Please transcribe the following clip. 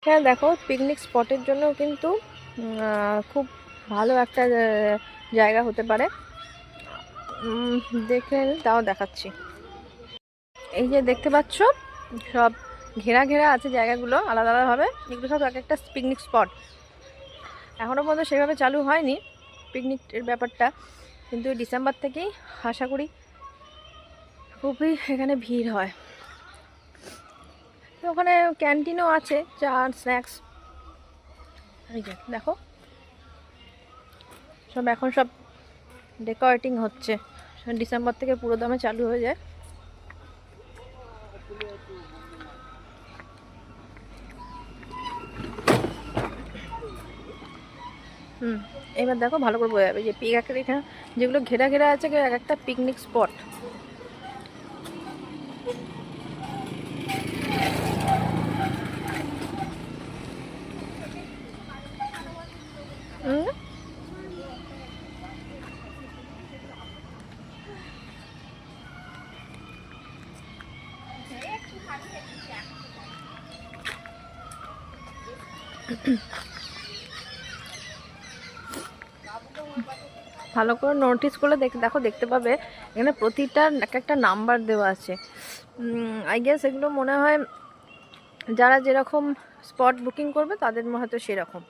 এখানে দেখো পিকনিক স্পটের জন্য কিন্তু খুব ভালো একটা জায়গা হতে পারে। দেখে তাও দেখাচ্ছি। এই যে দেখতে পাচ্ছ সব ঘেরা ঘেরা আছে জায়গাগুলো আলাদা আলাদাভাবে, এগুলো সব এক একটা পিকনিক স্পট। এখনও পর্যন্ত সেভাবে চালু হয়নি পিকনিকের ব্যাপারটা, কিন্তু ডিসেম্বর থেকেই আশা করি খুবই এখানে ভিড় হয়। তো ওখানে ক্যান্টিনও আছে, চা স্ন্যাক্স। এই যে দেখো সব এখন সব ডেকোরেটিং হচ্ছে, ডিসেম্বর থেকে পুরো দামে চালু হয়ে যায়। এবার দেখো ভালো করে বোঝা যাবে যে এখানে যেগুলো ঘেরা ঘেরা আছে এক একটা পিকনিক স্পট। ভালো করে নোটিস করলে দেখো দেখতে পাবে এখানে প্রতিটার এক একটা নাম্বার দেওয়া আছে। আই গেস এগুলো মনে হয় যারা যেরকম স্পট বুকিং করবে তাদের হয়তো সেরকম।